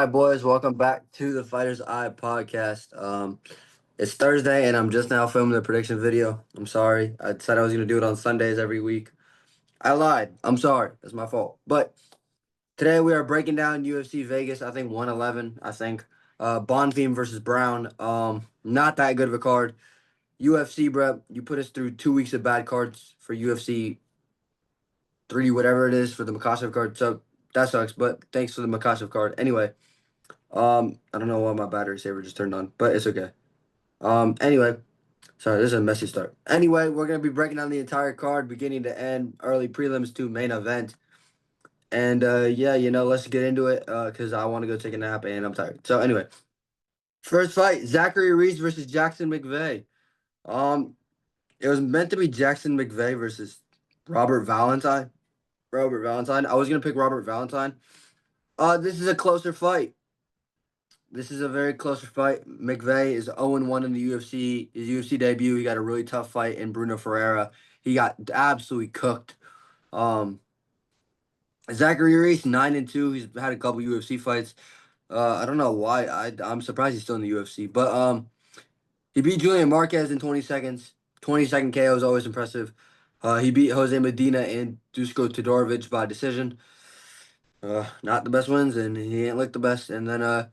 right, boys, welcome back to the Fighter's Eye podcast. It's Thursday, and I'm just now filming the prediction video. I'm sorry. I said I was going to do it on Sundays every week. I lied. I'm sorry. That's my fault. But today we are breaking down UFC Vegas, I think 111, I think. Bonfim versus Brown. Not that good of a card. UFC, bro, you put us through 2 weeks of bad cards for UFC 3, whatever it is, for the Makachev card. So that sucks, but thanks for the Makachev card. Anyway. I don't know why my battery saver just turned on, but it's okay. Anyway, sorry, this is a messy start. Anyway, we're gonna be breaking down the entire card, beginning to end, early prelims to main event. And yeah, let's get into it, because I want to go take a nap and I'm tired. So anyway, first fight, Zachary Reese versus Jackson McVeigh. Um, it was meant to be Jackson McVeigh versus Robert Valentine. Robert Valentine. I was gonna pick Robert Valentine. This is a closer fight. This is a very close fight. McVeigh is 0-1 in the UFC. His UFC debut, he got a really tough fight in Bruno Ferreira. He got absolutely cooked. Um, Zachary Reese, 9-2. He's had a couple UFC fights. I don't know why. I'm surprised he's still in the UFC. But he beat Julian Marquez in 20 seconds. 20-second KO is always impressive. He beat Jose Medina and Dusko Todorovic by decision. Not the best wins, and he ain't looked the best. And then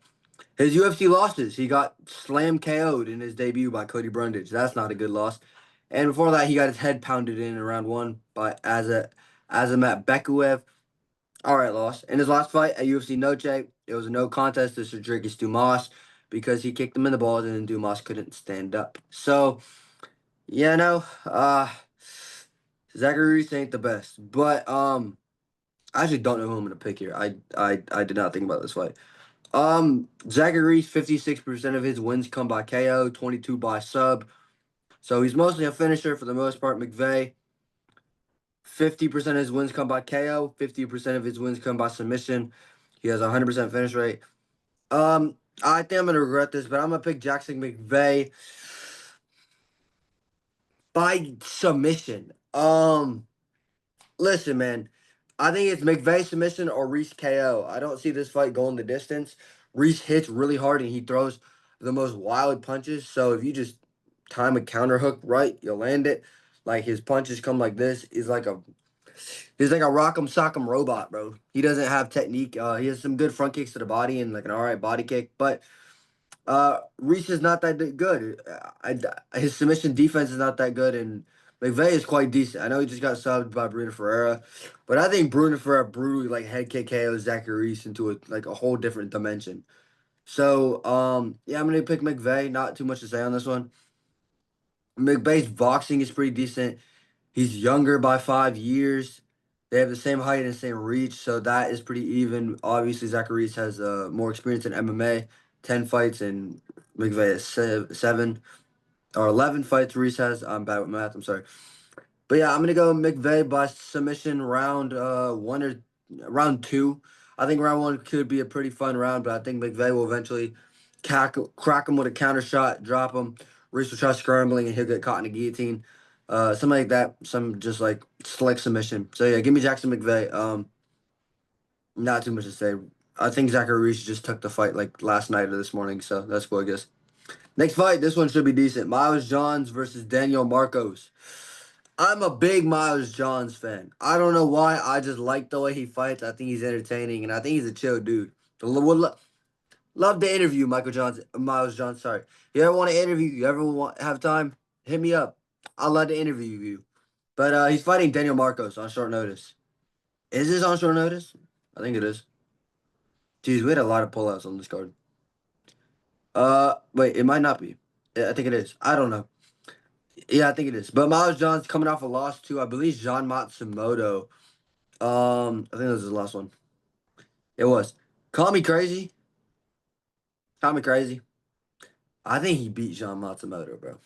his UFC losses, he got slam KO'd in his debut by Cody Brundage. That's not a good loss. And before that, he got his head pounded in round one by Azamat Bekuev. All right, loss. In his last fight at UFC Noche, it was a no contest to Sergirkis Dumas because he kicked him in the balls and Dumas couldn't stand up. So, yeah, no, Zachary Reese ain't the best. But I actually don't know who I'm gonna pick here. I did not think about this fight. Zachary, 56% of his wins come by KO, 22 by sub. So he's mostly a finisher for the most part. McVeigh, 50% of his wins come by KO, 50% of his wins come by submission. He has a 100% finish rate. I think I'm gonna regret this, but I'm gonna pick Jackson McVeigh by submission. Listen, man. I think it's McVeigh submission or Reese KO. I don't see this fight going the distance. Reese hits really hard and he throws the most wild punches. So if you just time a counter hook right, you'll land it. Like his punches come like this. He's like a rock'em sock'em robot, bro. He doesn't have technique. He has some good front kicks to the body and like an alright body kick, but Reese is not that good. His submission defense is not that good, and McVeigh is quite decent. I know he just got subbed by Bruno Ferreira, but I think Bruno Ferreira brutally like head kick KO Zachary Reese into a whole different dimension. So yeah, I'm gonna pick McVeigh. Not too much to say on this one. McVeigh's boxing is pretty decent. He's younger by 5 years. They have the same height and same reach, so that is pretty even. Obviously, Zachary Reese has more experience in MMA, 10 fights, and McVeigh has 7 or 11 fights. Reese has. I'm bad with math. I'm sorry. But yeah, I'm gonna go McVeigh by submission round one or round two. I think round one could be a pretty fun round, but I think McVeigh will eventually crack him with a counter shot, drop him. Reese will try scrambling and he'll get caught in a guillotine. Something like that. Some just like slick submission. So yeah, give me Jackson McVeigh. Not too much to say. I think Zachary Reese just took the fight like last night or this morning, so that's cool, I guess. Next fight, this one should be decent. Miles Johns versus Daniel Marcos. I'm a big Miles Johns fan. I don't know why. I just like the way he fights. I think he's entertaining, and I think he's a chill dude. Love to interview Miles Johns. Sorry. You ever want to interview? You ever have time? Hit me up. I'd love to interview you. But he's fighting Daniel Marcos on short notice. Is this on short notice? I think it is. Jeez, we had a lot of pullouts on this card. Wait, it might not be. I think it is. I don't know. Yeah, I think it is. But Miles Johns coming off a loss to, I believe, John Matsumoto. I think this is the last one. It was. Call me crazy. Call me crazy. I think he beat John Matsumoto, bro.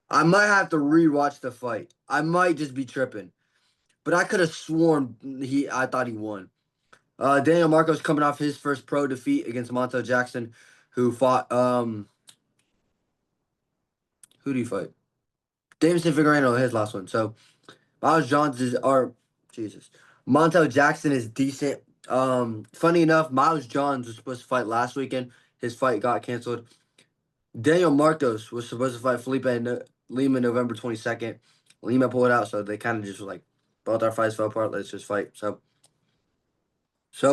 I might have to rewatch the fight. I might just be tripping. But I could have sworn I thought he won. Daniel Marcos coming off his first pro defeat against Montel Jackson, who fought who do you fight? Davison Figueiredo, his last one. So Miles Johns is or Jesus. Montel Jackson is decent. Funny enough, Miles Johns was supposed to fight last weekend. His fight got canceled. Daniel Marcos was supposed to fight Lima November 22nd. Lima pulled out, so they kind of just were like, both our fights fell apart. Let's just fight. So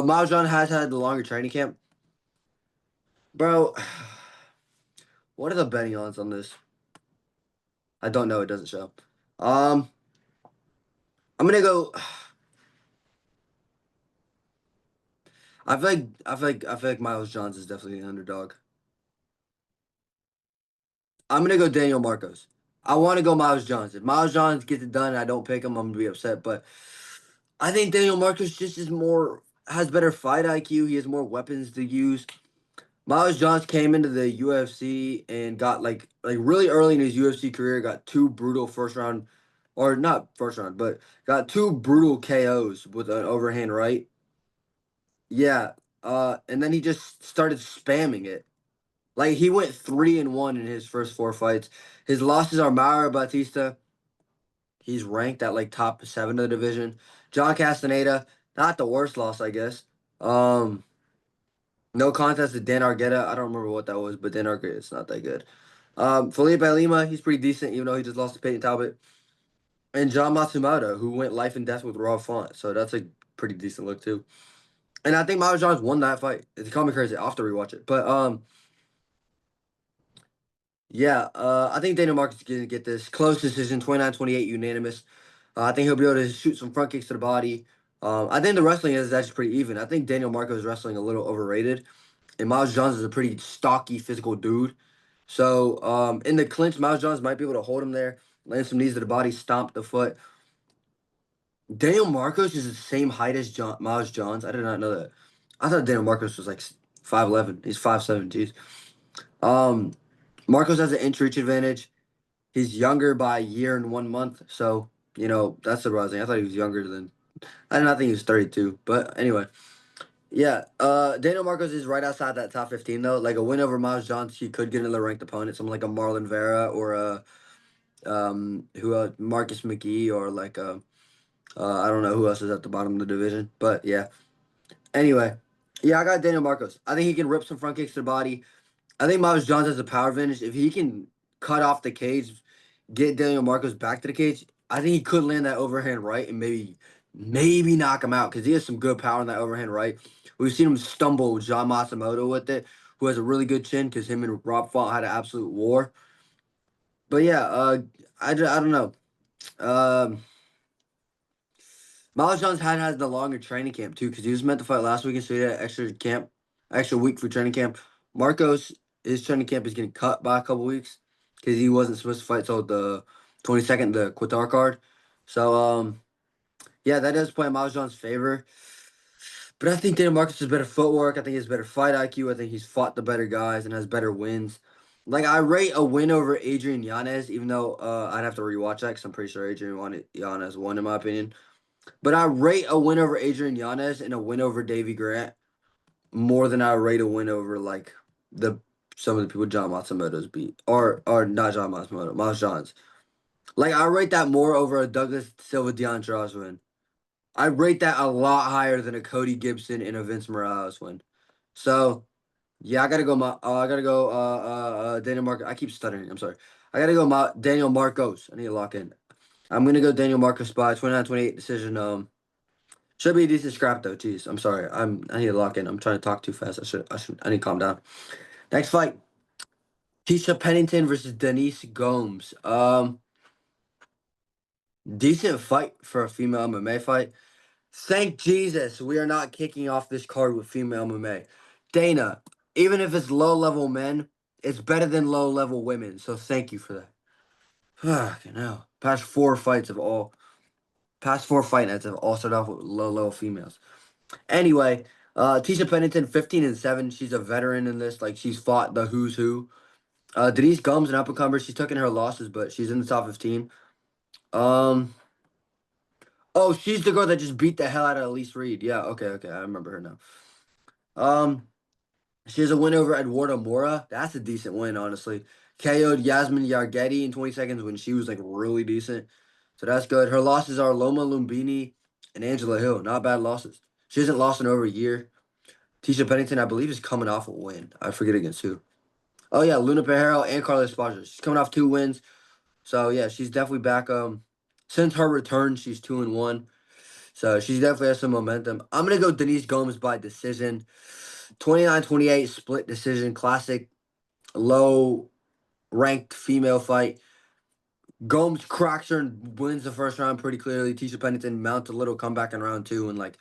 Miles John has had the longer training camp. Bro, what are the betting odds on this? I don't know. It doesn't show. Um, I'm gonna go. I feel like Miles Johns is definitely an underdog. I'm gonna go Daniel Marcos. I want to go Miles Johns. If Miles Johns gets it done and I don't pick him, I'm gonna be upset. But I think Daniel Marcos just is more has better fight IQ. He has more weapons to use. Miles Johns came into the UFC and got like really early in his UFC career, got two brutal first round, or not first round, but got two brutal KOs with an overhand right. Yeah. And then he just started spamming it. Like he went 3-1 in his first four fights. His losses are Mauro Batista. He's ranked at like top seven of the division. John Castaneda, not the worst loss, I guess. Um, no contest to Dan Argueta. I don't remember what that was, but Dan Argueta is not that good. Felipe Lima, he's pretty decent, even though he just lost to Peyton Talbot. And John Matsumoto, who went life and death with Rob Font. So that's a pretty decent look too. And I think Miles Johns won that fight. It's call me crazy. I'll have to rewatch it. But yeah, I think Daniel Marcus is gonna get this close decision, 29-28 unanimous. I think he'll be able to shoot some front kicks to the body. I think the wrestling is actually pretty even. I think Daniel Marcos is wrestling a little overrated, and Miles Johns is a pretty stocky, physical dude. So in the clinch, Miles Johns might be able to hold him there, land some knees to the body, stomp the foot. Daniel Marcos is the same height as Miles Johns. I did not know that. I thought Daniel Marcos was like 5'11". He's 5'7". Jeez. Um, Marcos has an inch reach advantage. He's younger by a year and 1 month, so that's surprising. I thought he was younger than. I did not think he was 32, but anyway, yeah. Daniel Marcos is right outside that top 15 though. Like a win over Miles Johns, he could get another ranked opponent, someone like a Marlon Vera or a Marcus McGee or like I don't know who else is at the bottom of the division, but yeah. Anyway, yeah, I got Daniel Marcos. I think he can rip some front kicks to the body. I think Miles Johns has a power advantage. If he can cut off the cage, get Daniel Marcos back to the cage, I think he could land that overhand right and maybe knock him out because he has some good power in that overhand right. We've seen him stumble John Matsumoto with it, who has a really good chin because him and Rob Font had an absolute war. But yeah, I don't know. Um, Miles Johns has the longer training camp too because he was meant to fight last weekend, so he had an extra week for training camp. Marcos, his training camp is getting cut by a couple weeks because he wasn't supposed to fight till the 22nd, the Qatar card. So yeah, that does play in Miles Johns' favor. But I think Daniel Marcus has better footwork. I think he has better fight IQ. I think he's fought the better guys and has better wins. Like I rate a win over Adrian Yanez, even though I'd have to rewatch that because I'm pretty sure Yanez won in my opinion. But I rate a win over Adrian Yanez and a win over Davy Grant more than I rate a win over like the some of the people John Matsumoto's beat or not John Matsumoto, Miles Johns. Like I rate that more over a Douglas Silva Deontay win. I rate that a lot higher than a Cody Gibson and a Vince Morales win. So yeah, I gotta go. Daniel Marcos. I keep stuttering. I'm sorry. I gotta go. Daniel Marcos. I need to lock in. I'm gonna go Daniel Marcos by 29-28 decision. Should be a decent scrap though. Jeez, I'm sorry. I need to lock in. I'm trying to talk too fast. I need to calm down. Next fight. Tisha Pennington versus Denise Gomes. Decent fight for a female MMA fight. Thank Jesus we are not kicking off this card with female MMA. Dana, even if it's low level men, it's better than low level women. So thank you for that. Fucking hell. Past four fight nights have all started off with low level females. Anyway, Tisha Pennington, 15-7. She's a veteran in this. Like she's fought the who's who. Denise Gomes, an up and comer. She's taken her losses, but she's in the top 15. Um. Oh, she's the girl that just beat the hell out of Elise Reed. Yeah. Okay. I remember her now. Um. She has a win over Eduardo Mora. That's a decent win, honestly. KO'd Yasmin Yargeti in 20 seconds when she was like really decent. So that's good. Her losses are Loma Lumbini and Angela Hill. Not bad losses. She hasn't lost in over a year. Tisha Pennington, I believe, is coming off a win. I forget against who. Oh yeah, Luna Pajero and Carla Esparza. She's coming off 2 wins. So yeah, she's definitely back. Since her return, she's 2-1. So she definitely has some momentum. I'm gonna go Denise Gomes by decision. 29-28 split decision. Classic low ranked female fight. Gomes cracks her and wins the first round pretty clearly. Tisha Pennington mounts a little comeback in round two and like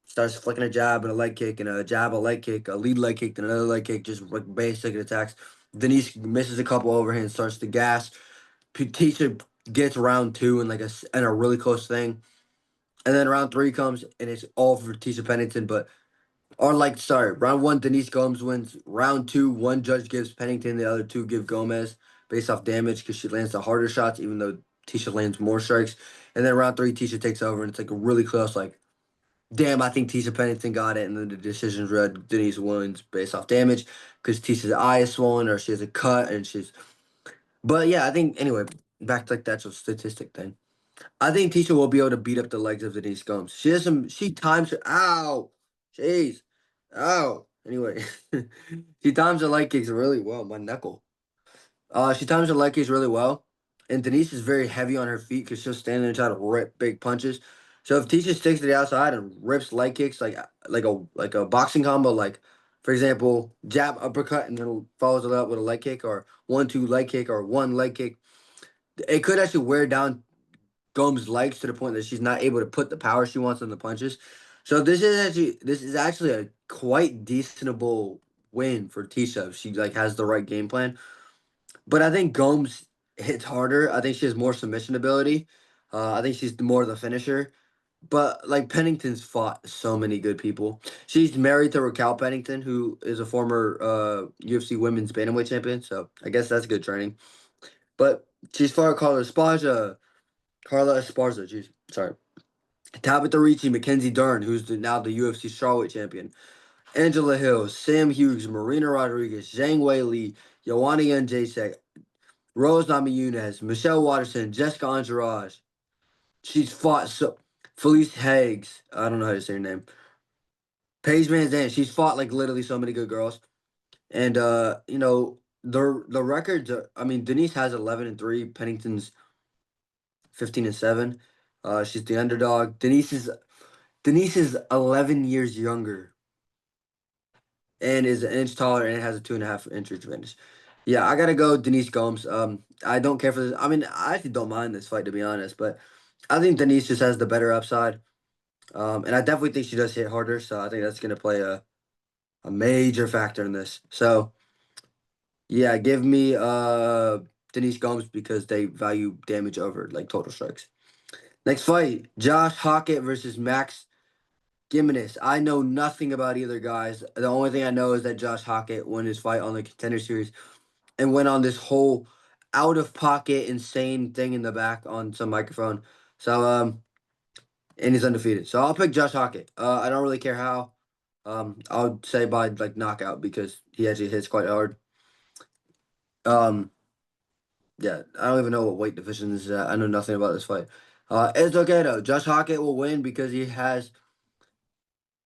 starts flicking a jab and a leg kick and a jab, a leg kick, a lead leg kick, and another leg kick, just like basic attacks. Denise misses a couple overhands, starts to gas. Tisha gets round two and and a really close thing. And then round three comes and it's all for Tisha Pennington, but round one, Denise Gomes wins. Round two, one judge gives Pennington, the other two give Gomez based off damage because she lands the harder shots, even though Tisha lands more strikes. And then round three, Tisha takes over, and it's like a really close, like, damn, I think Tisha Pennington got it. And then the decision's read, Denise wins based off damage because Tisha's eye is swollen or she has a cut, and she's. But yeah, I think, anyway, back to like that statistic thing. I think Tisha will be able to beat up the legs of Denise Gomes. She times her, ow, jeez, ow. Anyway, she times her leg kicks really well. My knuckle. She times her leg kicks really well, and Denise is very heavy on her feet because she'll stand there and try to rip big punches. So if Tisha sticks to the outside and rips leg kicks like a boxing combo, like for example, jab uppercut and then follows it up with a leg kick or 1-2 leg kick or one leg kick, it could actually wear down Gomes' legs to the point that she's not able to put the power she wants on the punches. So this is actually a quite decentable win for Tisha if she like has the right game plan. But I think Gomes hits harder. I think she has more submission ability. I think she's more the finisher. But like Pennington's fought so many good people. She's married to Raquel Pennington, who is a former UFC Women's Bantamweight champion. So I guess that's good training. But she's fought Carla Esparza. Jeez, sorry. Tabitha Ricci, Mackenzie Dern, who's now the UFC strawweight champion. Angela Hill, Sam Hughes, Marina Rodriguez, Zhang Wei Li, Joanna Jacek, Rose Namajunas, Michelle Watterson, Jessica Andrade. She's fought so Felice Hags. I don't know how to say her name. Paige Van Zandt. She's fought like literally so many good girls. And the records are, I mean, Denise has 11-3. Pennington's 15-7. She's the underdog. Denise is 11 years younger and is an inch taller and has a 2.5 inch advantage. Yeah, I gotta go Denise Gomes. I don't care for this. I mean, I actually don't mind this fight to be honest, but I think Denise just has the better upside. And I definitely think she does hit harder, so I think that's gonna play a major factor in this. So yeah, give me Denise Gomes because they value damage over like total strikes. Next fight, Josh Hockett versus Max Gimenez. I know nothing about either guys. The only thing I know is that Josh Hockett won his fight on the Contender Series and went on this whole out of pocket insane thing in the back on some microphone. So and he's undefeated. So I'll pick Josh Hockett. I don't really care how. I'll say by like knockout because he actually hits quite hard. Um, yeah, I don't even know what weight division this is at. I know nothing about this fight. It's okay though. Josh Hockett will win because he has.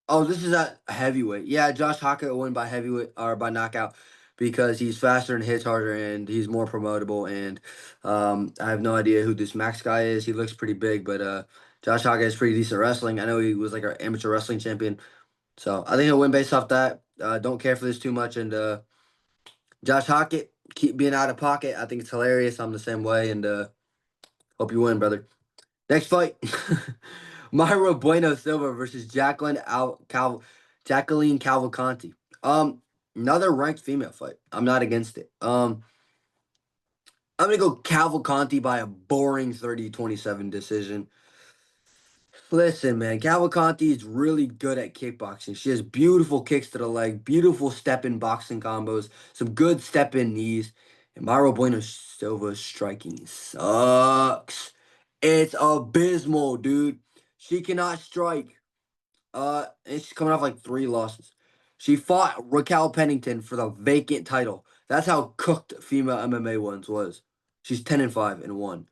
Oh, this is at heavyweight. Yeah, Josh Hockett will win by heavyweight or by knockout because he's faster and hits harder and he's more promotable. And I have no idea who this Max guy is. He looks pretty big, but Josh Hockett is pretty decent wrestling. I know he was like our amateur wrestling champion, so I think he'll win based off that. Don't care for this too much. And Josh Hockett keep being out of pocket. I think it's hilarious. I'm the same way, and hope you win, brother. Next fight. Myra Bueno Silva versus Jacqueline Cavalcanti. Another ranked female fight. I'm not against it. I'm gonna go Cavalcanti by a boring 30-27 decision. Listen, man, Cavalcanti is really good at kickboxing. She has beautiful kicks to the leg, beautiful step-in boxing combos, some good step-in knees. And Myra Bueno Silva's striking sucks. It's abysmal, dude. She cannot strike. And she's coming off like 3 losses. She fought Raquel Pennington for the vacant title. That's how cooked female MMA once was. She's 10-5 and 1.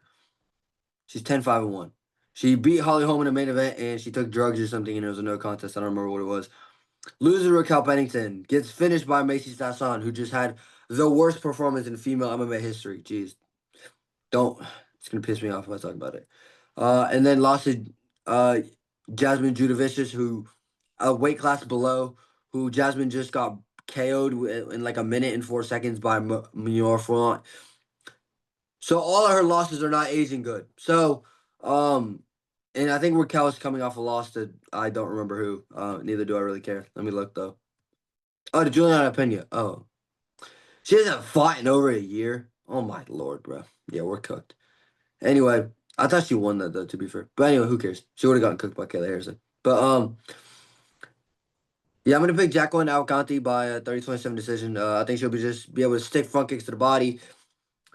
She's 10-5 and 1. She beat Holly Holm in the main event, and she took drugs or something, and it was a no contest. I don't remember what it was. Loses to Raquel Pennington. Gets finished by Macy Stasson, who just had the worst performance in female MMA history. Jeez. Don't. It's going to piss me off if I talk about it. And then lost to uh, Jasmine Judavicius, who a weight class below, who Jasmine just got KO'd in like a minute and 4 seconds by Mior Font. So all of her losses are not aging good. So, and I think Raquel is coming off a loss to I don't remember who. Neither do I really care. Let me look though. Oh, to Juliana Pena. Oh, she hasn't fought in over a year. Oh my lord, bro. Yeah, we're cooked. Anyway, I thought she won that though. To be fair, but anyway, who cares? She would have gotten cooked by Kayla Harrison. But yeah, I'm gonna pick Jacqueline Alcanti by a 30-27 decision. I think she'll be able to stick front kicks to the body.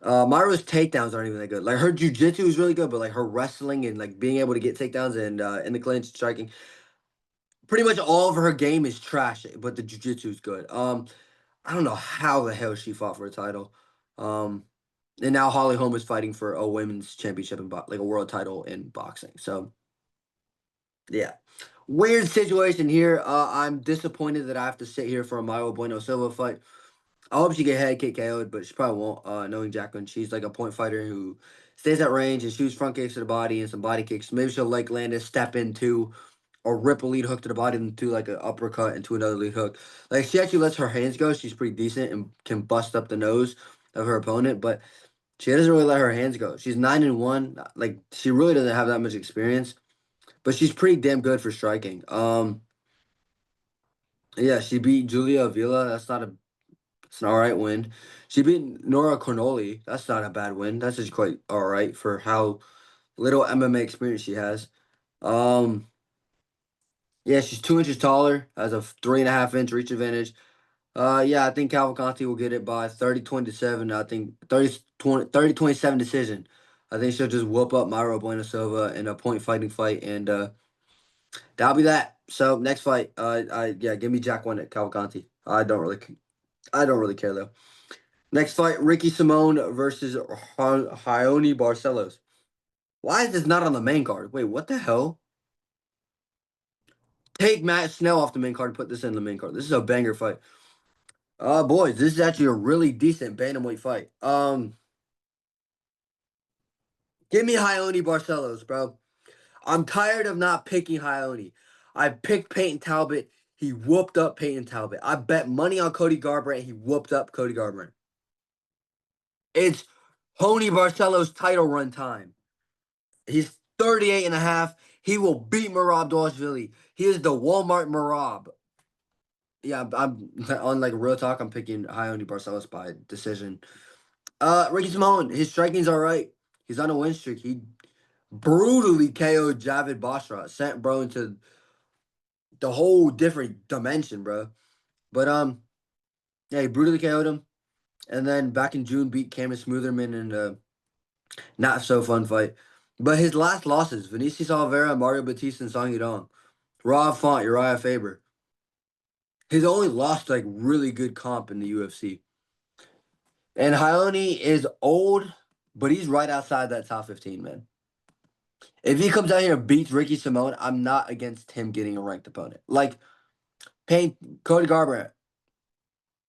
Myra's takedowns aren't even that good. Like her jujitsu is really good, but like her wrestling and like being able to get takedowns and in the clinch striking, pretty much all of her game is trash. But the jujitsu is good. I don't know how the hell she fought for a title. Um, and now Holly Holm is fighting for a women's championship in like a world title in boxing. So yeah, weird situation here. I'm disappointed that I have to sit here for a Mayo Bueno Silva fight. I hope she get head kick KO'd, but she probably won't. Knowing Jacqueline, she's like a point fighter who stays at range and shoots front kicks to the body and some body kicks. Maybe she'll like land a step into or rip a lead hook to the body into like an uppercut into another lead hook. Like she actually lets her hands go. She's pretty decent and can bust up the nose of her opponent, but she doesn't really let her hands go. She's 9-1. Like she really doesn't have that much experience, but she's pretty damn good for striking. Yeah, she beat Julia Avila. It's an all right win. She beat Nora Cornoli. That's not a bad win. That's just quite all right for how little MMA experience she has. Um, yeah, she's 2 inches taller, has a 3.5 inch reach advantage. Yeah, I think Cavalcanti will get it by 30-27. I think 30-27 decision. I think she'll just whoop up Myra Bueno Silva in a point fighting fight, and that'll be that. So next fight, give me Jack one at Cavalcanti. I don't really care though. Next fight, Ricky Simone versus Hione Barcelos. Why is this not on the main card? Wait, what the hell? Take Matt Snell off the main card and put this in the main card. This is a banger fight. Boys, this is actually a really decent bantamweight fight. Give me Hione Barcelos, bro. I'm tired of not picking Hione. I picked Peyton Talbot. He whooped up Peyton Talbot. I bet money on Cody Garbrandt. He whooped up Cody Garbrandt. It's Honey Barcelos title run time. He's 38 and a half. He will beat Merab Dvalishvili. He is the Walmart Merab. Yeah, I'm on like real talk. I'm picking Hione Barcelos by decision. Ricky Simone, his striking's all right. He's on a win streak. He brutally KO'd Javid Basra, sent bro into the whole different dimension, bro. But yeah, he brutally KO'd him, and then back in June beat Camus Smootherman in a not so fun fight. But his last losses: Vinicius Oliveira, Mario Batista, and Song Yudong. Rob Font, Uriah Faber. He's only lost like really good comp in the UFC. And Hione is old, but he's right outside that top 15, man. If he comes out here and beats Ricky Simone, I'm not against him getting a ranked opponent. Like Payne, Cody Garbrandt,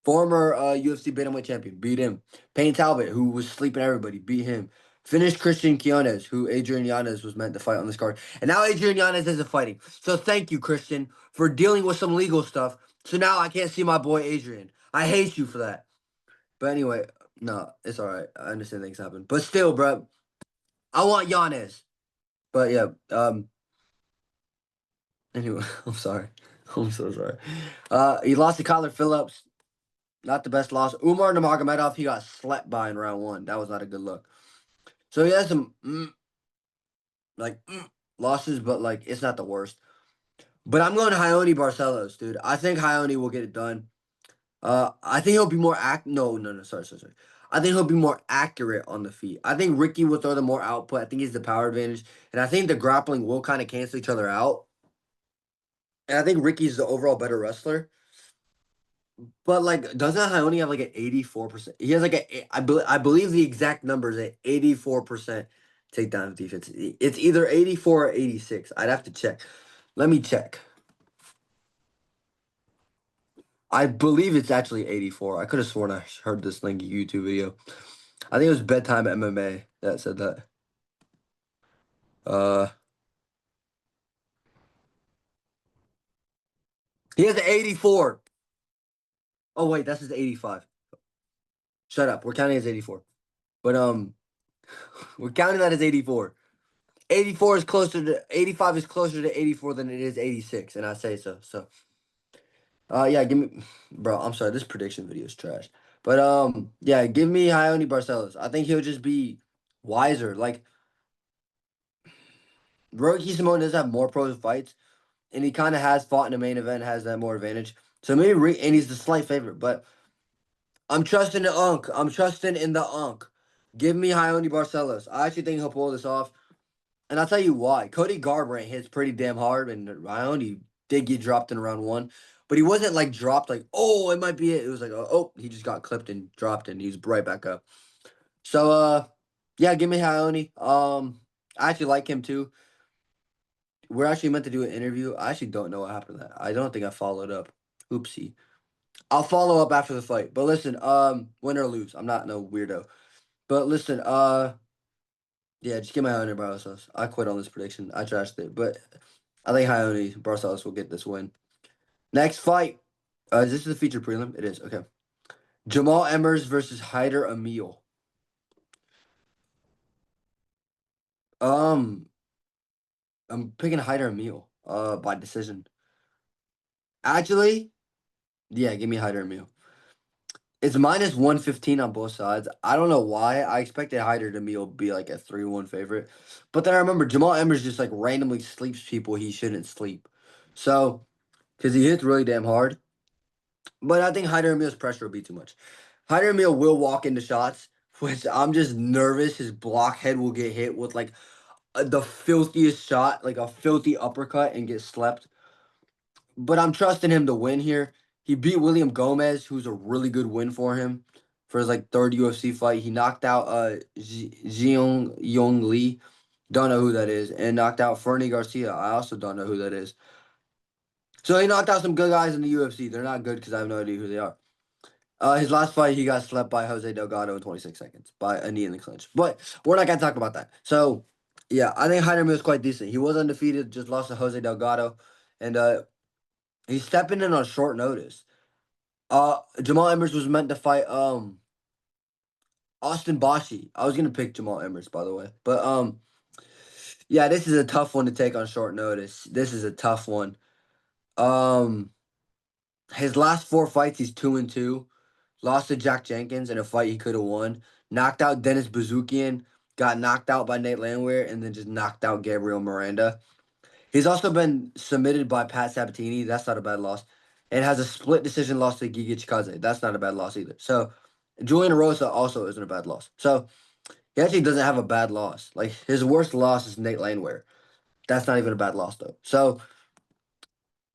former UFC bantamweight champion, beat him. Payne Talbot, who was sleeping everybody, beat him. Finished Christian Quiones, who Adrian Yanez was meant to fight on this card. And now Adrian Yanez isn't fighting. So thank you, Christian, for dealing with some legal stuff. So now I can't see my boy Adrian. I hate you for that. But anyway, no, it's all right. I understand things happen. But still, bro, I want Yanez. But yeah, anyway, I'm sorry. I'm so sorry. He lost to Kyler Phillips. Not the best loss. Umar Nurmagomedov, he got slept by in round one. That was not a good look. So he has some losses, but like it's not the worst. But I'm going to Hione Barcelos, dude. I think Hione will get it done. I think he'll be more No, sorry. I think he'll be more accurate on the feet. I think Ricky will throw the more output. I think he's the power advantage, and I think the grappling will kind of cancel each other out. And I think Ricky's the overall better wrestler. But like, doesn't Hione have like an 84%? He has like I believe the exact number is at 84% takedown defense. It's either 84 or 86. I'd have to check. Let me check. I believe it's actually 84. I could have sworn I heard this link YouTube video. I think it was Bedtime MMA that said that. Uh, he has an 84. Oh wait, that's his 85. Shut up. We're counting as 84. But we're counting that as 84. 84 is closer to 85 is closer to 84 than it is 86, and I say so. So yeah, give me bro, I'm sorry, this prediction video is trash. But yeah, give me Ione Barcelos. I think he'll just be wiser. Like Rocky Simone does have more pro fights, and he kind of has fought in the main event, has that more advantage. So maybe and he's the slight favorite, but I'm trusting the Unk. I'm trusting in the Unk. Give me Ione Barcelos. I actually think he'll pull this off. And I'll tell you why. Cody Garbrandt hits pretty damn hard, and Ione did get dropped in round one. But he wasn't like dropped like, oh, it might be it. It was like, oh, he just got clipped and dropped, and he's right back up. So yeah, give me Ione. I actually like him too. We're actually meant to do an interview. I actually don't know what happened to that. I don't think I followed up. Oopsie. I'll follow up after the fight. But listen, win or lose. I'm not no weirdo. But listen, yeah, just get my Ione Barcelos. I quit on this prediction. I trashed it. But I think Ione Barcelos will get this win. Next fight. Is this the feature prelim? It is. Okay. Jamal Emmers versus Hyder Emil. Um, I'm picking Hyder Emil. By decision. Actually, yeah, give me Hyder Emil. It's minus 115 on both sides. I don't know why. I expected Hyder Emil to be like a 3-1 favorite. But then I remember Jamal Emmers just like randomly sleeps people he shouldn't sleep. So, because he hits really damn hard. But I think Hyder Emil's pressure will be too much. Hyder Emil will walk into shots, which I'm just nervous his block head will get hit with like the filthiest shot, like a filthy uppercut and get slept. But I'm trusting him to win here. He beat William Gomez, who's a really good win for him for his like third UFC fight. He knocked out Jiong Yong Lee, don't know who that is, and knocked out Fernie Garcia. I also don't know who that is. So he knocked out some good guys in the UFC. They're not good because I have no idea who they are. His last fight, he got slept by Jose Delgado in 26 seconds by a knee in the clinch. But we're not gonna talk about that. So yeah, I think Heinerman was quite decent. He was undefeated, just lost to Jose Delgado, and he's stepping in on short notice. Jamal Emmers was meant to fight Austin Bashi. I was gonna pick Jamal Emmers, by the way, but yeah, this is a tough one to take on short notice. This is a tough one. Um, his last four fights, he's 2-2. Lost to Jack Jenkins in a fight he could have won. Knocked out Dennis Bazoukian. Got knocked out by Nate Landwehr, and then just knocked out Gabriel Miranda. He's also been submitted by Pat Sabatini. That's not a bad loss. And has a split decision loss to Giga Chikadze. That's not a bad loss either. So Julian Rosa also isn't a bad loss. So he actually doesn't have a bad loss. Like his worst loss is Nate Landwehr. That's not even a bad loss though. So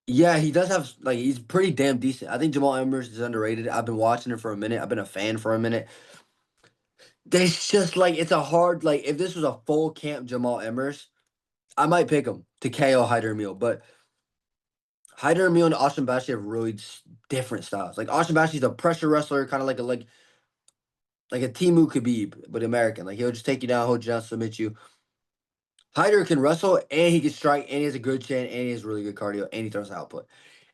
yeah, he does have like he's pretty damn decent. I think Jamal Emmers is underrated. I've been watching him for a minute. I've been a fan for a minute. There's just like it's a hard like if this was a full camp Jamal Emmers, I might pick him to KO Hyder Emil, but Hyder Emil and Austin Bashi have really different styles. Like Austin Bashi's a pressure wrestler, kind of like a Timu Khabib, but American. Like he'll just take you down, hold you down, submit you. Hyder can wrestle and he can strike and he has a good chin and he has really good cardio and he throws output.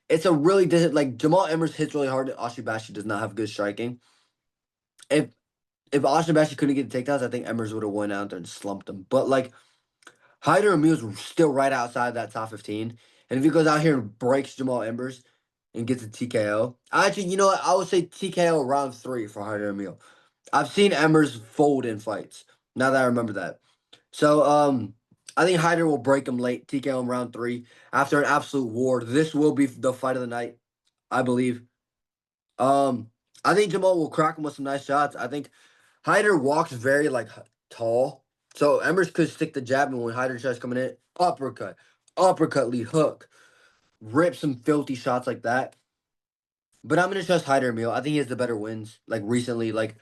It's a really like Jamal Emmers hits really hard. Austin Bashi does not have good striking. If if Austin Bashi couldn't get the takedowns, I think Emmers would have went out there and slumped him. But like Hyder Emil's still right outside that top 15. And if he goes out here and breaks Jamal Emmers and gets a TKO, actually, you know what? I would say TKO round 3 for Hyder Emil. I've seen Emmers fold in fights. Now that I remember that. So I think Hyder will break him late, TKO him round 3 after an absolute war. This will be the fight of the night, I believe. I think Jamal will crack him with some nice shots. I think Hyder walks very like tall, so Emmers could stick the jab, and when Hyder tries coming in, uppercut, lead hook, rip some filthy shots like that. But I'm gonna trust Hyder Emil. I think he has the better wins, like recently, like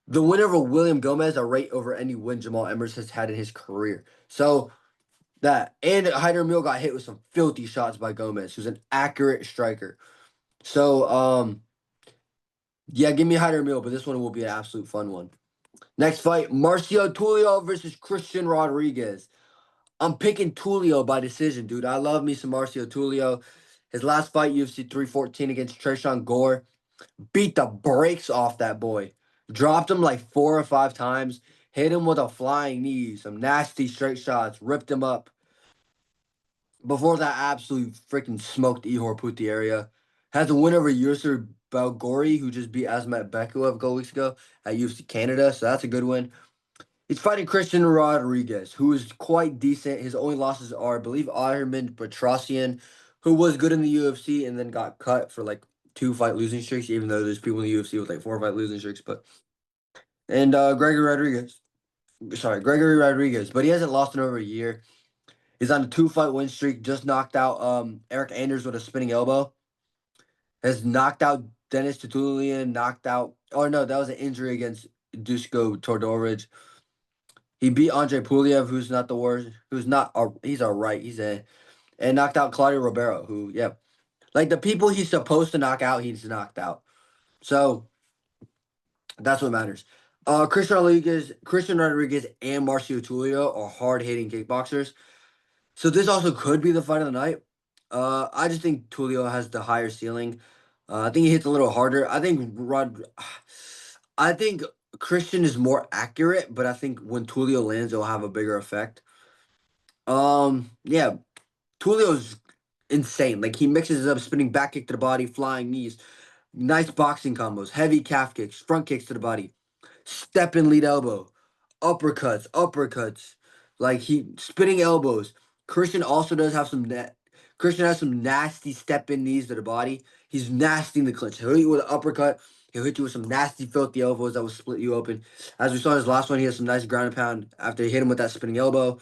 the winner of a William Gomez a rate over any win Jamal Emmers has had in his career. So that and Hyder Mill got hit with some filthy shots by Gomez, who's an accurate striker. So yeah, give me Hyder Mill, but this one will be an absolute fun one. Next fight, Marcio Tulio versus Christian Rodriguez. I'm picking Tulio by decision, dude. I love me some Marcio Tulio. His last fight, UFC 314 against Tresean Gore, beat the brakes off that boy. Dropped him like 4 or 5 times, hit him with a flying knee, some nasty straight shots, ripped him up. Before that, absolutely freaking smoked Ihor Putiaria. Has a win over Yusur Belgori, who just beat Asmat Bekuev a couple weeks ago at UFC Canada, so that's a good win. He's fighting Christian Rodriguez, who is quite decent. His only losses are, I believe, Armin Petrosian, who was good in the UFC and then got cut for like 2 fight losing streaks, even though there's people in the UFC with like 4 fight losing streaks. But and Gregory Rodriguez, but he hasn't lost in over a year. He's on a 2 fight win streak. Just knocked out Eric Anders with a spinning elbow. Has knocked out Dennis Tutulian. Knocked out. Oh no, that was an injury against Dusko Todorovic. He beat Andre Puliev, who's not the worst. Who's not. He's all right. He's a and knocked out Claudio Ribeiro, who yeah, like the people he's supposed to knock out, he's knocked out. So that's what matters. Christian Rodriguez, and Marcio Tulio are hard hitting kickboxers. So this also could be the fight of the night. I just think Tulio has the higher ceiling. I think he hits a little harder. I think Christian is more accurate, but I think when Tulio lands, it'll have a bigger effect. Yeah, Tulio's insane. Like he mixes it up, spinning back kick to the body, flying knees, nice boxing combos, heavy calf kicks, front kicks to the body, step and lead elbow, uppercuts, like he spinning elbows. Christian also does have some net. Christian has some nasty step in knees to the body. He's nasty in the clinch. He'll hit you with an uppercut. He'll hit you with some nasty, filthy elbows that will split you open. As we saw in his last one, he has some nice ground and pound after he hit him with that spinning elbow.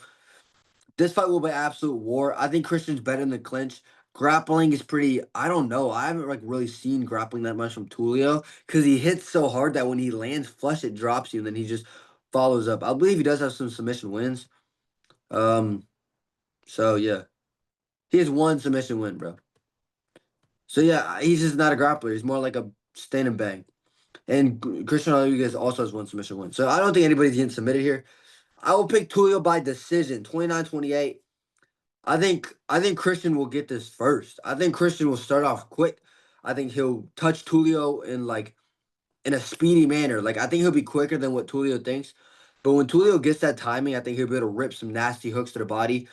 This fight will be absolute war. I think Christian's better in the clinch. Grappling is pretty. I don't know. I haven't like really seen grappling that much from Tulio because he hits so hard that when he lands flush, it drops you, and then he just follows up. I believe he does have some submission wins. Um. So yeah, he has one submission win, bro. So yeah, he's just not a grappler. He's more like a stand and bang. And Christian Rodriguez also has one submission win. So I don't think anybody's getting submitted here. I will pick Tulio by decision, 29-28. I think Christian will get this first. I think Christian will start off quick. I think he'll touch Tulio in a speedy manner. Like I think he'll be quicker than what Tulio thinks. But when Tulio gets that timing, I think he'll be able to rip some nasty hooks to the body.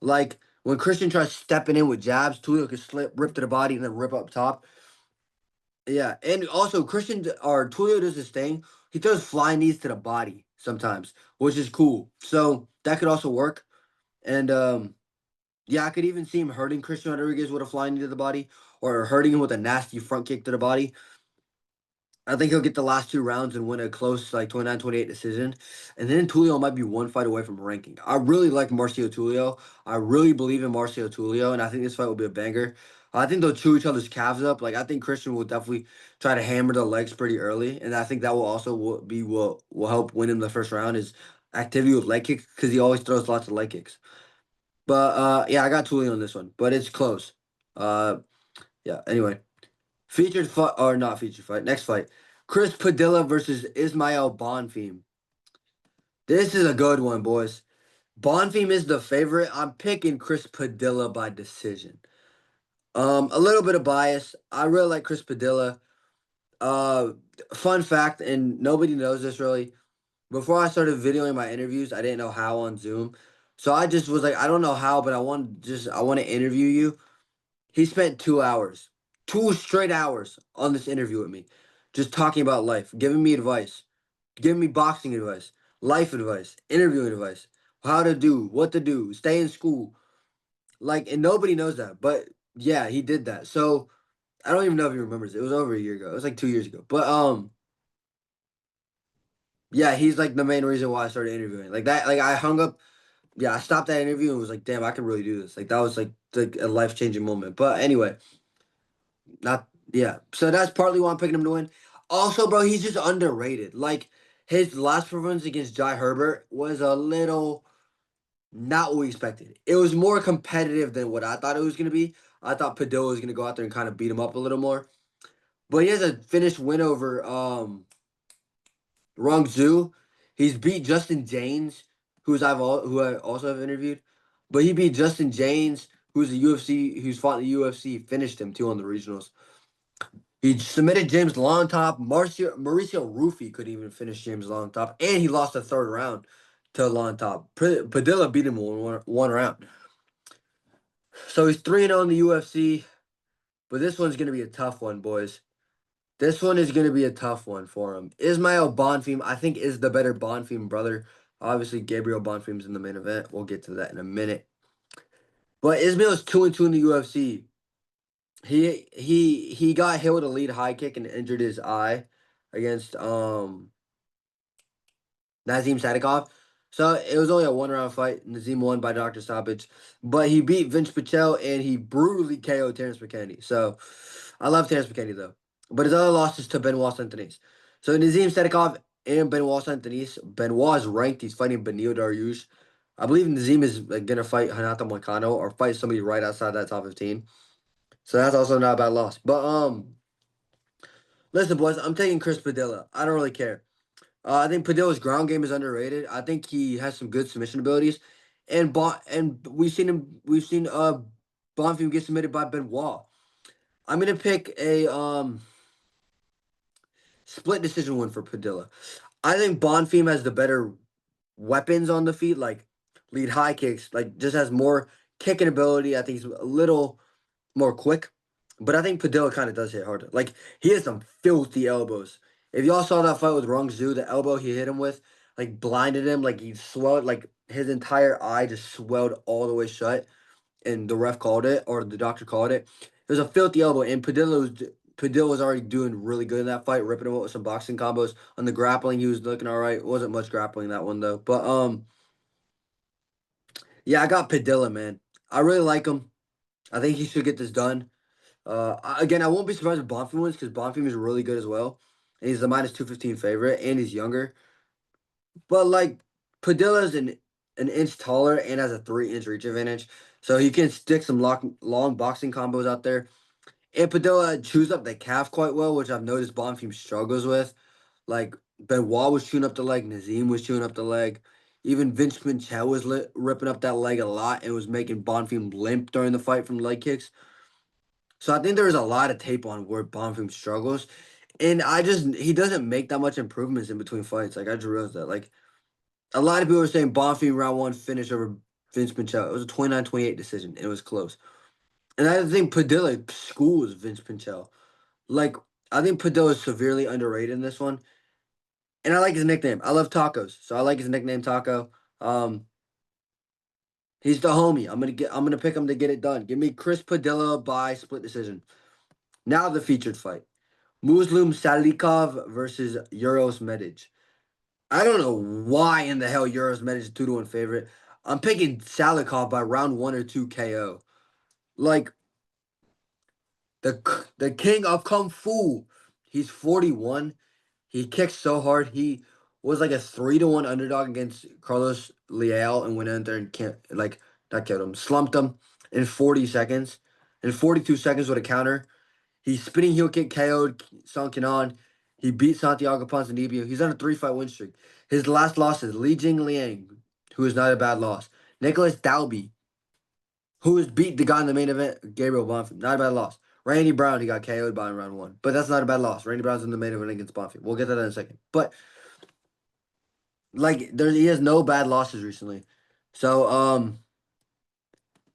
Like when Christian tries stepping in with jabs, Tulio can rip to the body, and then rip up top. Yeah, and also Christian or Tulio does this thing. He throws flying knees to the body sometimes, which is cool. So that could also work. And yeah, I could even see him hurting Christian Rodriguez with a flying knee to the body or hurting him with a nasty front kick to the body. I think he'll get the last 2 rounds and win a close, like 29-28 decision. And then Tulio might be 1 fight away from ranking. I really like Marcio Tulio. I really believe in Marcio Tulio, and I think this fight will be a banger. I think they'll chew each other's calves up. Like I think Christian will definitely try to hammer the legs pretty early, and I think that will also will help win him the first round is activity with leg kicks because he always throws lots of leg kicks. But yeah, I got Tulio on this one, but it's close. Uh, yeah. Anyway, featured fight or not featured fight? Next fight: Chris Padilla versus Ismail Bonfim. This is a good one, boys. Bonfim is the favorite. I'm picking Chris Padilla by decision. A little bit of bias. I really like Chris Padilla. Uh, Fun fact, and nobody knows this really. Before I started videoing my interviews, I didn't know how on Zoom. So I just was like, I don't know how, but I want to interview you. He spent 2 hours, 2 straight hours on this interview with me, just talking about life, giving me advice, giving me boxing advice, life advice, interviewing advice, how to do, what to do, stay in school. Like, and nobody knows that. But yeah, he did that. So I don't even know if he remembers it. It was over a year ago. It was like 2 years ago. But yeah, he's like the main reason why I started interviewing. Like that, like I hung up. Yeah, I stopped that interview and was like, damn, I can really do this. Like that was like a life changing moment. But anyway, not yeah. So that's partly why I'm picking him to win. Also, bro, he's just underrated. Like his last performance against Jai Herbert was a little not what we expected. It was more competitive than what I thought it was going to be. I thought Padilla was going to go out there and kind of beat him up a little more. But he has a finished win over Rong Zhu. He's beat Justin James, who I also have interviewed. But he beat Justin James, who's fought in the UFC, finished him too on the regionals. He submitted James Longtop. Mauricio Rufy could even finish James Longtop, and he lost the third round to Longtop. Padilla beat him in one round. So he's 3-0 in the UFC, but this one's going to be a tough one, boys. This one is going to be a tough one for him. Ismail Bonfim, I think, is the better Bonfim brother. Obviously, Gabriel Bonfim's in the main event. We'll get to that in a minute. But Ismail is 2-2 in the UFC. He got hit with a lead high kick and injured his eye against Nazim Sadikov. So it was only a 1-round fight. Nazim won by doctor stoppage, but he beat Vince Pichel and he brutally KO'd Terrence McKinney. So I love Terrence McKinney though, but his other losses to Benoit Saint-Denis. So Nazim Sadikov and Benoit Saint-Denis. Benoit is ranked. He's fighting Benil Dariush. I believe Nazim is gonna fight Hanata Moicano or fight somebody right outside that top 15. So that's also not a bad loss. But listen, boys, I'm taking Chris Padilla. I don't really care. I think Padilla's ground game is underrated. I think he has some good submission abilities, and we've seen Bonfim get submitted by Benoit. I'm gonna pick a split decision win for Padilla. I think Bonfim has the better weapons on the feet, like lead high kicks, like just has more kicking ability. I think he's a little more quick, but I think Padilla kind of does hit harder. Like he has some filthy elbows. If y'all saw that fight with Rong Zhu, the elbow he hit him with, like blinded him, like he swelled, like his entire eye just swelled all the way shut, and the ref called it or the doctor called it. It was a filthy elbow, and Padilla was already doing really good in that fight, ripping him up with some boxing combos. On the grappling, he was looking all right. Wasn't much grappling that one though, but yeah, I got Padilla, man. I really like him. I think he should get this done. Again, I won't be surprised if Bonfim wins because Bonfim is really good as well. And he's the minus 215 favorite, and he's younger. But like Padilla's an inch taller and has a 3-inch reach advantage. So he can stick some long boxing combos out there. And Padilla chews up the calf quite well, which I've noticed Bonfim struggles with. Like Benoit was chewing up the leg, Nazim was chewing up the leg. Even Vince Pichel was ripping up that leg a lot and was making Bonfim limp during the fight from leg kicks. So I think there's a lot of tape on where Bonfim struggles. And he doesn't make that much improvements in between fights. Like I just realized that. Like a lot of people are saying Bonfim round one finish over Vince Pichel. It was a 29-28 decision. And it was close. And I think Padilla schools Vince Pichel. Like I think Padilla is severely underrated in this one. And I like his nickname. I love tacos. So I like his nickname Taco. Um he's the homie. I'm gonna pick him to get it done. Give me Chris Padilla by split decision. Now the featured fight. Muslim Salikov versus Euros Medic. I don't know why in the hell Euros Medic is 2-1 favorite. I'm picking Salikov by round 1 or 2 KO. Like the king of kung fu. He's 41. He kicks so hard. He was like a 3-1 underdog against Carlos Leal and went in there and not killed him, slumped him in 40 seconds. In 42 seconds with a counter. He's spinning heel kick KO'd Song Kenan. He beat Santiago Ponzinibbio. He's on a 3-fight win streak. His last losses, Li Jing Liang, who is not a bad loss. Nicholas Dalby, who has beat the guy in the main event, Gabriel Bonfim. Not a bad loss. Randy Brown, he got KO'd by in round 1. But that's not a bad loss. Randy Brown's in the main event against Bonfim. We'll get to that in a second. But like he has no bad losses recently. So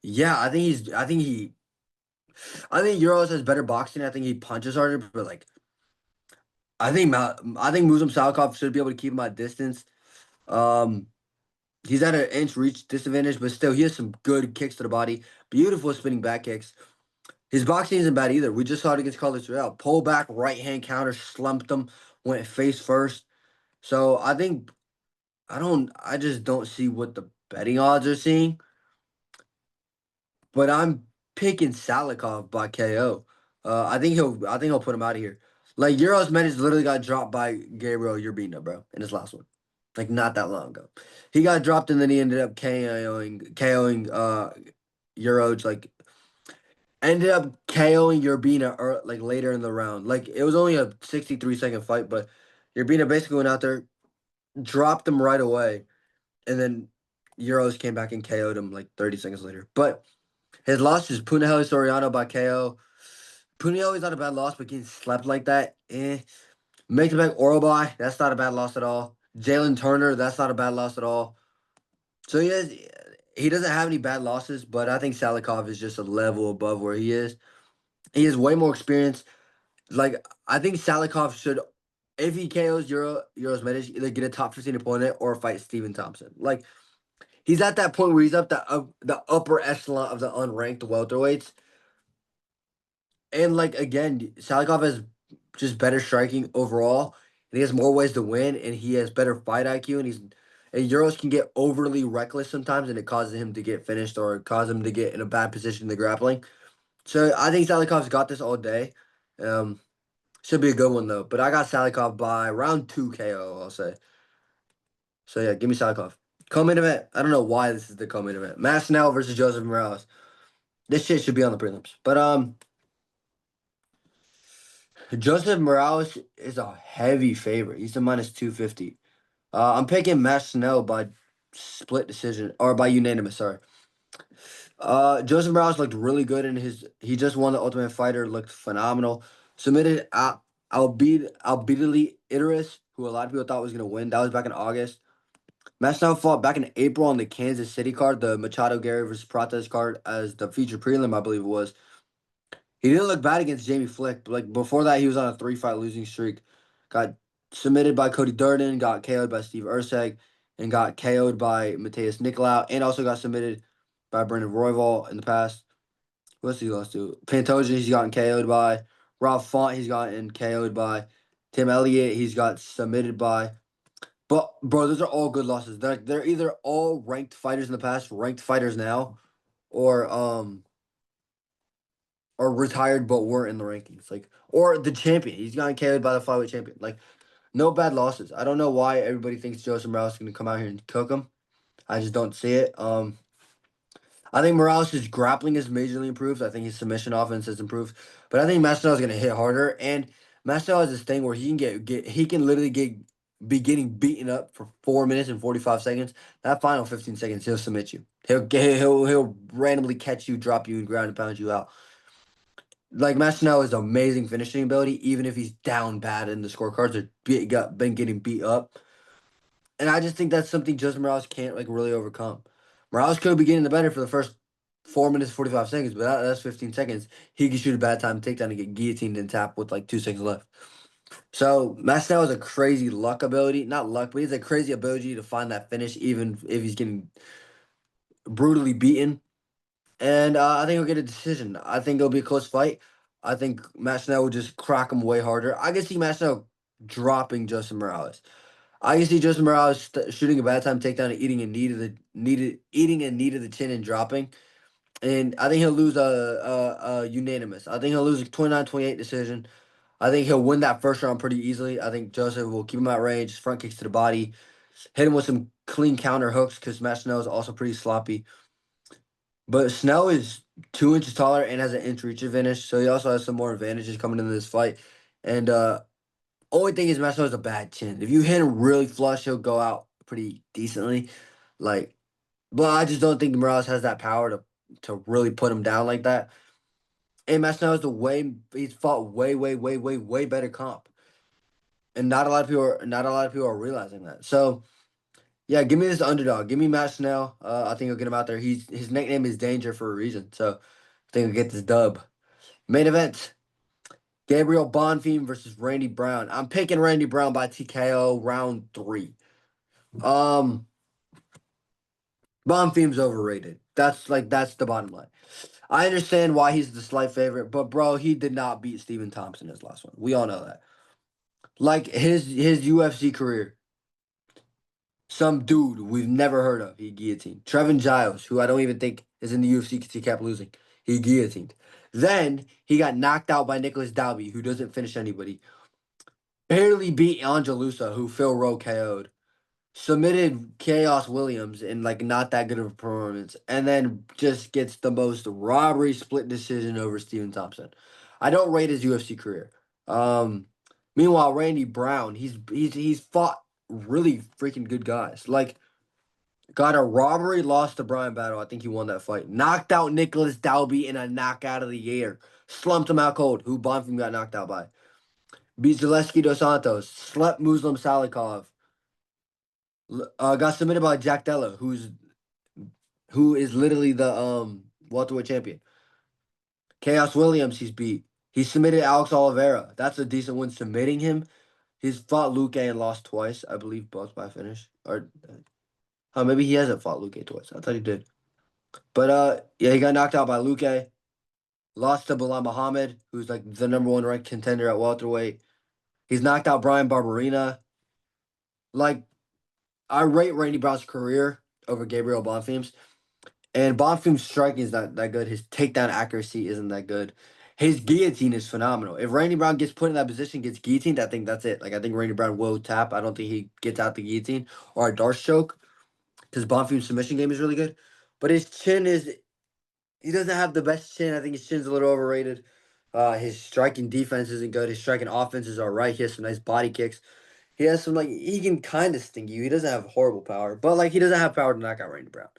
yeah, I think Euros has better boxing. I think he punches harder, but like I think Muslim Salikov should be able to keep him at distance. Um, he's at an inch reach disadvantage, but still, he has some good kicks to the body. Beautiful spinning back kicks. His boxing isn't bad either. We just saw it against Carlos Real. Pull back, right hand counter, slumped him, went face first. So I just don't see what the betting odds are seeing. But I'm picking Salikov by KO. I think he'll put him out of here. Like Euros Mendes literally got dropped by Gabriel Urbina, bro, in his last one. Like not that long ago. He got dropped and then he ended up KOing Euros, like ended up KOing Urbina like later in the round. Like it was only a 63-second fight, but Urbina basically went out there, dropped him right away, and then Euros came back and KO'd him like 30 seconds later. But his loss is Punahele Soriano by KO. Punahele's not a bad loss, but getting slept like that, eh. Make-to-back Orobai, that's not a bad loss at all. Jalen Turner, that's not a bad loss at all. So he doesn't have any bad losses, but I think Salikov is just a level above where he is. He has way more experience. Like I think Salikov should, if he KOs Euros Medic, either get a top 15 opponent or fight Steven Thompson. Like he's at that point where he's up the upper echelon of the unranked welterweights. And like again, Salikov has just better striking overall, and he has more ways to win, and he has better fight IQ, and Euros can get overly reckless sometimes, and it causes him to get finished or cause him to get in a bad position in the grappling. So I think Salikov's got this all day. Um, Should be a good one though. But I got Salikov by round 2 KO, I'll say. So yeah, give me Salikov. Co-main event. I don't know why this is the co-main event. Masvidal versus Joseph Morales. This shit should be on the prelims. But Joseph Morales is a heavy favorite. He's a minus 250. I'm picking Masvidal by split decision or by unanimous, sorry. Joseph Morales looked really good in his. He just won the Ultimate Fighter. Looked phenomenal. Submitted Albedili Idris, who a lot of people thought was gonna win. That was back in August. Masvidal fought back in April on the Kansas City card, the Machado Gary versus Prates card, as the feature prelim, I believe it was. He didn't look bad against Jamie Flick. But like before that, he was on a 3-fight losing streak. Got submitted by Cody Durden, got KO'd by Steve Urseg, and got KO'd by Mateus Nicolau, and also got submitted by Brendan Royval in the past. What's he lost to? Pantoja, he's gotten KO'd by. Rob Font, he's gotten KO'd by. Tim Elliott, he's got submitted by. But bro, those are all good losses. They're either all ranked fighters in the past, ranked fighters now, or retired but weren't in the rankings. Like or the champion. He's gotten KO'd by the flyweight champion. Like no bad losses. I don't know why everybody thinks Joseph Morales is gonna come out here and cook him. I just don't see it. I think Morales' grappling has majorly improved. I think his submission offense has improved. But I think Masvidal is going to hit harder. And Masvidal has this thing where he can he can literally be getting beaten up for 4 minutes and 45 seconds. That final 15 seconds, he'll submit you. He'll randomly catch you, drop you, and ground and pound you out. Like Masvidal has amazing finishing ability, even if he's down bad in the scorecards or been getting beat up. And I just think that's something Joseph Morales can't like really overcome. Morales could be getting the better for the first 4 minutes, 45 seconds, but that's 15 seconds. He could shoot a bad time takedown and get guillotined and tap with like 2 seconds left. So Masvidal has a crazy luck ability, not luck, but he has a crazy ability to find that finish, even if he's getting brutally beaten. And I think he'll get a decision. I think it'll be a close fight. I think Masvidal will just crack him way harder. I can see Masvidal dropping Joseph Morales. I can see Joseph Morales shooting a bad time takedown and eating a knee to the chin and dropping. And I think he'll lose a unanimous. I think he'll lose a 29-28 decision. I think he'll win that first round pretty easily. I think Joseph will keep him at range, front kicks to the body, hit him with some clean counter hooks because Matt Snell is also pretty sloppy. But Snell is 2 inches taller and has an inch reach advantage, so he also has some more advantages coming into this fight. And only thing is Matt Snell has a bad chin. If you hit him really flush, he'll go out pretty decently. Like, but I just don't think Morales has that power to really put him down like that. And Masvidal is he's fought way better comp, and not a lot of people are realizing that. So yeah, give me this underdog. Give me Masvidal. I think he'll get him out there. His nickname is Danger for a reason. So I think he'll get this dub. Main event: Gabriel Bonfim versus Randy Brown. I'm picking Randy Brown by TKO round 3. Um, Bonfim's overrated. That's the bottom line. I understand why he's the slight favorite, but bro, he did not beat Stephen Thompson his last one. We all know that. Like his UFC career, some dude we've never heard of, he guillotined. Trevin Giles, who I don't even think is in the UFC because he kept losing, he guillotined. Then he got knocked out by Nicholas Dalby, who doesn't finish anybody. barely beat Angelusa, who Phil Rowe KO'd. Submitted Chaos Williams in like not that good of a performance, and then just gets the most robbery split decision over Steven Thompson. I don't rate his UFC career. Um, Meanwhile, Randy Brown, he's fought really freaking good guys. Like got a robbery, lost to Brian Battle. I think he won that fight. Knocked out Nicholas Dalby in a knockout of the year. Slumped him out cold. Who Bonfim got knocked out by. Beat Zaleski dos Santos. Slept Muslim Salikov. Got submitted by Jack Della, who is literally the welterweight champion. Chaos Williams, he's beat. He submitted Alex Oliveira. That's a decent win submitting him. He's fought Luque and lost twice, I believe, both by finish. Or maybe he hasn't fought Luque twice. I thought he did. But yeah, he got knocked out by Luque. Lost to Bilal Muhammad, who's like the number one ranked contender at welterweight. He's knocked out Brian Barberina. Like, I rate Randy Brown's career over Gabriel Bonfim's. And Bonfim's striking is not that good. His takedown accuracy isn't that good. His guillotine is phenomenal. If Randy Brown gets put in that position, gets guillotined, I think that's it. Like I think Randy Brown will tap. I don't think he gets out the guillotine or a Darce choke because Bonfim's submission game is really good. But his chin is he doesn't have the best chin. I think his chin's a little overrated. His striking defense isn't good. His striking offense is all right. He has some nice body kicks. He has some like he can kind of sting you. He doesn't have horrible power, but like he doesn't have power to knock out Randy Brown.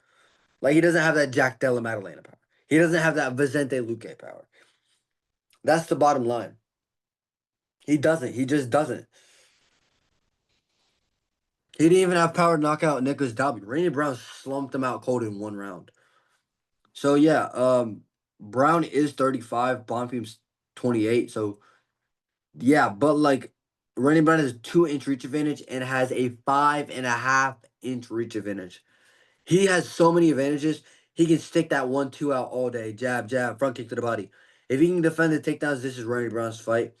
Like he doesn't have that Jack Della Maddalena power. He doesn't have that Vicente Luque power. That's the bottom line. He doesn't. He just doesn't. He didn't even have power to knock out Nicholas Dalby. Randy Brown slumped him out cold in one round. So yeah, Brown is 35, Bonfim's 28. So yeah, but like Randy Brown has a 2-inch reach advantage and has a 5.5-inch reach advantage. He has so many advantages. He can stick that 1-2 out all day. Jab, jab, front kick to the body. If he can defend the takedowns, this is Randy Brown's fight.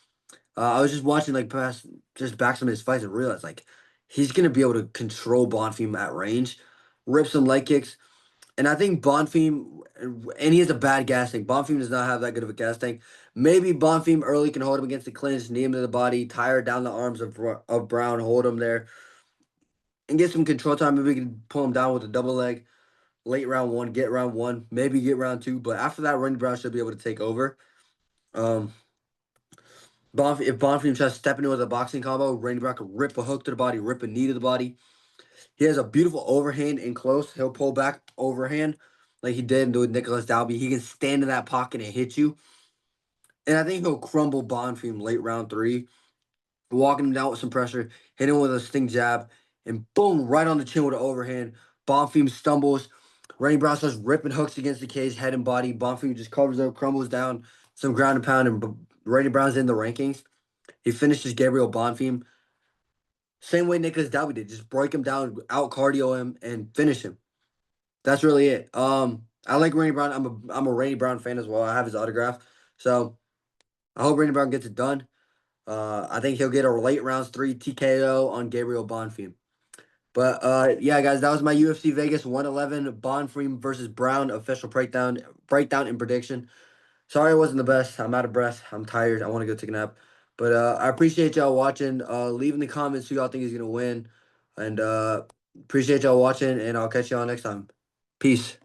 I was just watching like past just back some of his fights and realized like he's gonna be able to control Bonfim at range, rip some leg kicks. And I think Bonfim, and he has a bad gas tank. Bonfim does not have that good of a gas tank. Maybe Bonfim early can hold him against the clinch, knee him to the body, tire down the arms of Brown, hold him there, and get some control time. Maybe we can pull him down with a double leg. Late round one, get round one, maybe get round two. But after that, Randy Brown should be able to take over. Um, if Bonfim tries to step into with a boxing combo, Randy Brown can rip a hook to the body, rip a knee to the body. He has a beautiful overhand in close. He'll pull back overhand like he did with Nicholas Dalby. He can stand in that pocket and hit you. And I think he'll crumble Bonfim late round three, walking him down with some pressure, hit him with a sting jab, and boom, right on the chin with an overhand. Bonfim stumbles. Randy Brown starts ripping hooks against the cage, head and body. Bonfim just covers up, crumbles down, some ground and pound, and Randy Brown's in the rankings. He finishes Gabriel Bonfim same way Nicholas Dalby did. Just break him down, out cardio him, and finish him. That's really it. I like Randy Brown. I'm a Randy Brown fan as well. I have his autograph, so I hope Randy Brown gets it done. I think he'll get a late rounds 3 TKO on Gabriel Bonfim. But yeah, guys, that was my UFC Vegas 111 Bonfim versus Brown official breakdown and prediction. Sorry it wasn't the best. I'm out of breath. I'm tired. I want to go take a nap. But I appreciate y'all watching. Leave in the comments who y'all think is gonna win. And appreciate y'all watching, and I'll catch y'all next time. Peace.